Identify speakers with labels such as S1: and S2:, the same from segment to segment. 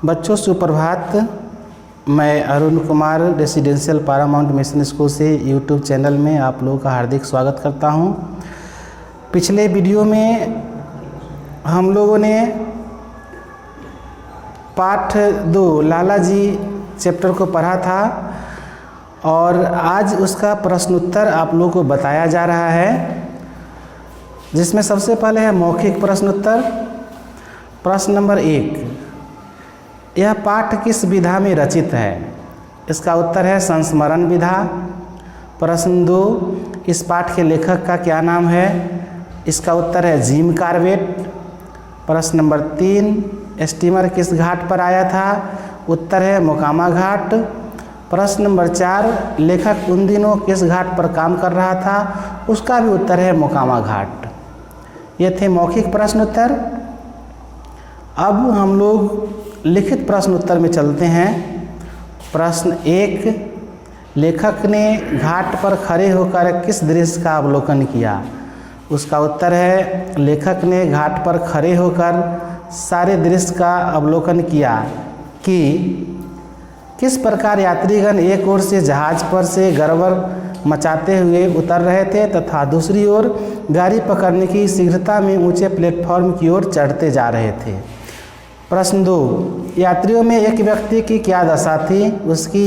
S1: बच्चों सुप्रभात। मैं Arun Kumar residential Paramount mission school से यूट्यूब चैनल में आप लोगों का हार्दिक स्वागत करता हूं। पिछले वीडियो में हम लोगों ने पाठ 2 लाला जी चैप्टर को पढ़ा था और आज उसका प्रश्न उत्तर आप लोगों को बताया जा रहा है, जिसमें सबसे पहले है मौखिक प्रश्न उत्तर। प्रश्न नंबर 1, यह पाठ किस विधा में रचित है? इसका उत्तर है संस्मरण विधा। प्रश्न 2, इस पाठ के लेखक का क्या नाम है? इसका उत्तर है जिम कार्बेट। प्रश्न नंबर 3, स्टीमर किस घाट पर आया था? उत्तर है मोकामा घाट। प्रश्न नंबर 4, लेखक उन दिनों किस घाट पर काम कर रहा था? उसका भी उत्तर है मोकामा घाट। ये थे मौखिक प्रश्न उत्तर। अब हम लोग लिखित प्रश्न उत्तर में चलते हैं। प्रश्न 1, लेखक ने घाट पर खड़े होकर किस दृश्य का अवलोकन किया? उसका उत्तर है लेखक ने घाट पर खड़े होकर सारे दृश्य का अवलोकन किया कि किस प्रकार यात्रीगण एक ओर से जहाज पर से गड़बड़ मचाते हुए उतर रहे थे तथा दूसरी ओर गाड़ी पकड़ने की शीघ्रता में ऊंचे प्लेटफॉर्म की ओर चढ़ते जा रहे थे। प्रश्न 2, यात्रियों में एक व्यक्ति की क्या दशा थी? उसकी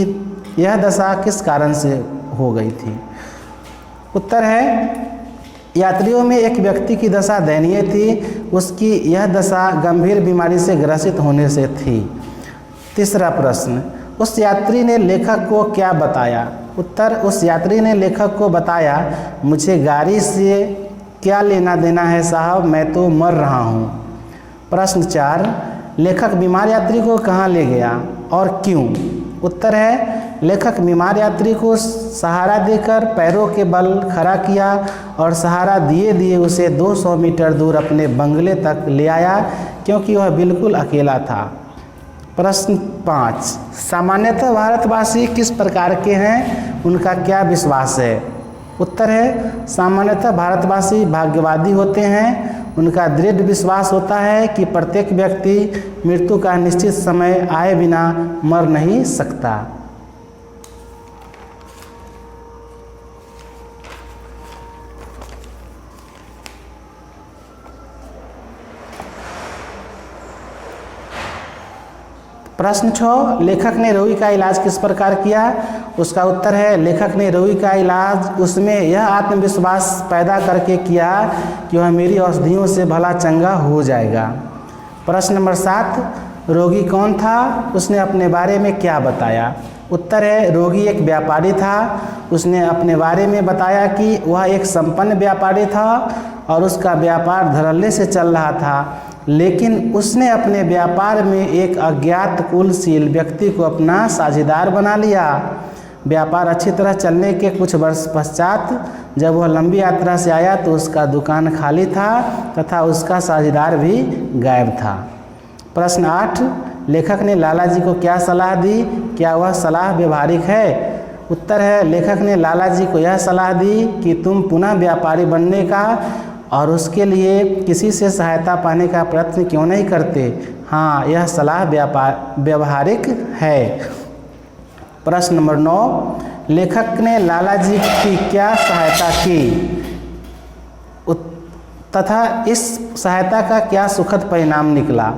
S1: यह दशा किस कारण से हो गई थी? उत्तर है यात्रियों में एक व्यक्ति की दशा दयनीय थी। उसकी यह दशा गंभीर बीमारी से ग्रसित होने से थी। तीसरा प्रश्न, उस यात्री ने लेखक को क्या बताया? उत्तर, उस यात्री ने लेखक को बताया, मुझे गाड़ी से क्या लेना देना है साहब, मैं तो मर रहा हूँ। प्रश्न 4, लेखक बीमार यात्री को कहाँ ले गया और क्यों? उत्तर है लेखक बीमार यात्री को सहारा देकर पैरों के बल खड़ा किया और सहारा दिए दिए उसे 200 मीटर दूर अपने बंगले तक ले आया, क्योंकि वह बिल्कुल अकेला था। प्रश्न 5, सामान्यतः भारतवासी किस प्रकार के हैं? उनका क्या विश्वास है? उत्तर है सामान्यतः भारतवासी भाग्यवादी होते हैं। उनका दृढ़ विश्वास होता है कि प्रत्येक व्यक्ति मृत्यु का निश्चित समय आए बिना मर नहीं सकता। प्रश्न 6, लेखक ने रोगी का इलाज किस प्रकार किया? उसका उत्तर है लेखक ने रोगी का इलाज उसमें यह आत्मविश्वास पैदा करके किया कि वह मेरी औषधियों से भला चंगा हो जाएगा। प्रश्न नंबर 7, रोगी कौन था? उसने अपने बारे में क्या बताया? उत्तर है रोगी एक व्यापारी था। उसने अपने बारे में बताया कि वह एक संपन्न व्यापारी था और उसका व्यापार धड़ल्ले से चल रहा था, लेकिन उसने अपने व्यापार में एक अज्ञात कुलशील व्यक्ति को अपना साझेदार बना लिया। व्यापार अच्छी तरह चलने के कुछ वर्ष पश्चात जब वह लंबी यात्रा से आया तो उसका दुकान खाली था तथा उसका साझेदार भी गायब था। प्रश्न 8, लेखक ने लाला जी को क्या सलाह दी? क्या वह सलाह व्यवहारिक है? उत्तर है लेखक ने लाला जी को यह सलाह दी कि तुम पुनः व्यापारी बनने का और उसके लिए किसी से सहायता पाने का प्रयत्न क्यों नहीं करते? हाँ, यह सलाह व्यवहारिक है। प्रश्न नंबर 9, लेखक ने लाला जी की क्या सहायता की तथा इस सहायता का क्या सुखद परिणाम निकला?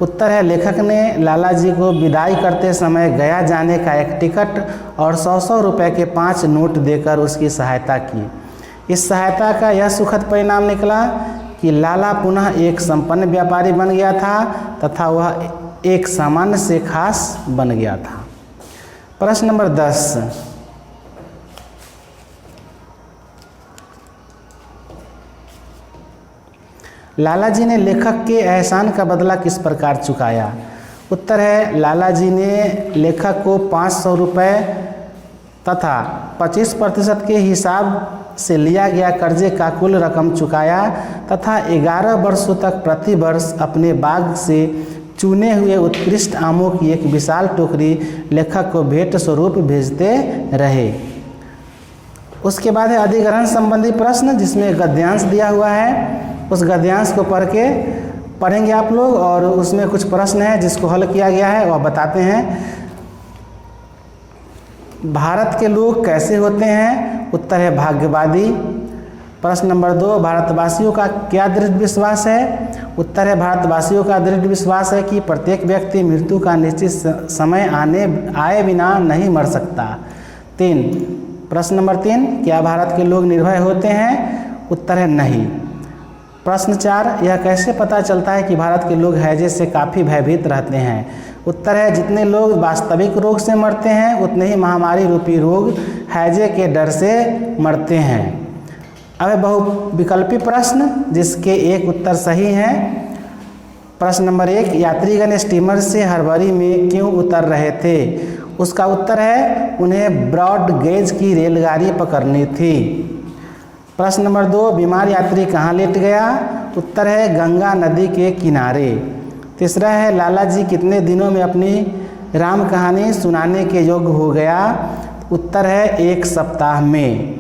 S1: उत्तर है लेखक ने लाला जी को विदाई करते समय गया जाने का एक टिकट और 100 रुपये के 5 नोट देकर उसकी सहायता की। इस सहायता का यह सुखद परिणाम निकला कि लाला पुनः एक संपन्न व्यापारी बन गया था तथा वह एक सामान्य से खास बन गया था। प्रश्न नंबर 10, लाला जी ने लेखक के एहसान का बदला किस प्रकार चुकाया? उत्तर है लाला जी ने लेखक को 500 रुपये तथा 25% के हिसाब से लिया गया कर्जे का कुल रकम चुकाया तथा 11 वर्षों तक प्रति वर्ष अपने बाग से चुने हुए उत्कृष्ट आमों की एक विशाल टोकरी लेखक को भेंट स्वरूप भेजते रहे। उसके बाद है अधिग्रहण संबंधी प्रश्न, जिसमें गद्यांश दिया हुआ है। उस गद्यांश को पढ़ के पढ़ेंगे आप लोग, और उसमें कुछ प्रश्न है जिसको हल किया गया है और बताते हैं। भारत के लोग कैसे होते हैं? उत्तर है भाग्यवादी। प्रश्न नंबर 2, भारतवासियों का क्या दृढ़ विश्वास है? उत्तर है भारतवासियों का दृढ़ विश्वास है कि प्रत्येक व्यक्ति मृत्यु का निश्चित समय आए बिना नहीं मर सकता। 3, प्रश्न नंबर 3, क्या भारत के लोग निर्भय होते हैं? उत्तर है नहीं। प्रश्न 4, यह कैसे पता चलता है कि भारत के लोग हैजे से काफ़ी भयभीत रहते हैं? उत्तर है जितने लोग वास्तविक रोग से मरते हैं उतने ही महामारी रूपी रोग हैजे के डर से मरते हैं। अब बहुविकल्पी प्रश्न जिसके एक उत्तर सही हैं। प्रश्न नंबर 1, यात्रीगण स्टीमर से हरबरी में क्यों उतर रहे थे? उसका उत्तर है उन्हें ब्रॉड गेज की रेलगाड़ी पकड़नी थी। प्रश्न नंबर 2, बीमार यात्री कहाँ लेट गया? उत्तर है गंगा नदी के किनारे। तीसरा है लाला जी कितने दिनों में अपनी राम कहानी सुनाने के योग्य हो गया? उत्तर है 1 सप्ताह में।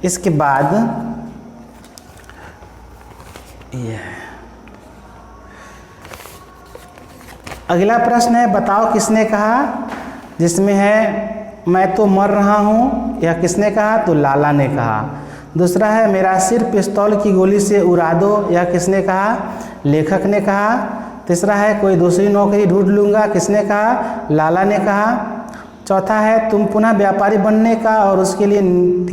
S1: इसके बाद अगला प्रश्न है बताओ किसने कहा, जिसमें है मैं तो मर रहा हूँ, यह किसने कहा? तो लाला ने कहा। दूसरा है मेरा सिर पिस्तौल की गोली से उड़ा दो, यह किसने कहा? लेखक ने कहा। तीसरा है कोई दूसरी नौकरी ढूंढ लूँगा, किसने कहा? लाला ने कहा। चौथा है तुम पुनः व्यापारी बनने का और उसके लिए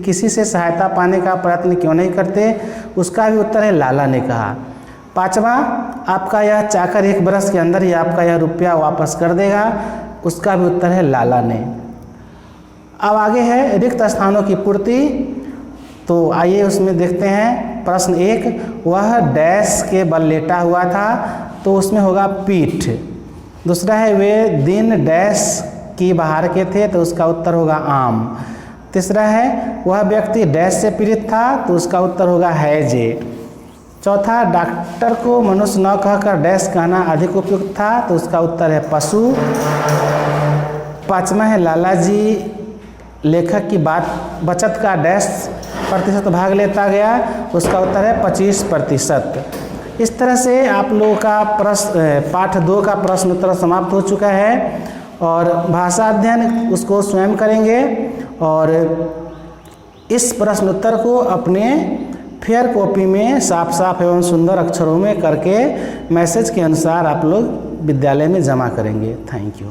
S1: किसी से सहायता पाने का प्रयत्न क्यों नहीं करते? उसका भी उत्तर है लाला ने कहा। पांचवा, आपका यह चाकर 1 बरस के अंदर ही आपका यह रुपया वापस कर देगा, उसका भी उत्तर है लाला ने। अब आगे है रिक्त स्थानों की पूर्ति, तो आइए उसमें देखते हैं। प्रश्न 1, वह डैश के बल लेटा हुआ था, तो उसमें होगा पीठ। दूसरा है वे दिन डैश की बाहर के थे, तो उसका उत्तर होगा आम। तीसरा है वह व्यक्ति डैश से पीड़ित था, तो उसका उत्तर होगा हैजे। चौथा, डॉक्टर को मनुष्य न कहकर डैश कहना अधिक उपयुक्त था, तो उसका उत्तर है पशु। पांचवा है लाला जी लेखक की बचत का डैश प्रतिशत भाग लेता गया, उसका उत्तर है 25%। इस तरह से आप लोगों का पाठ 2 का प्रश्न उत्तर समाप्त हो चुका है, और भाषा अध्ययन उसको स्वयं करेंगे, और इस प्रश्न उत्तर को अपने फेयर कॉपी में साफ साफ एवं सुंदर अक्षरों में करके मैसेज के अनुसार आप लोग विद्यालय में जमा करेंगे। Thank you.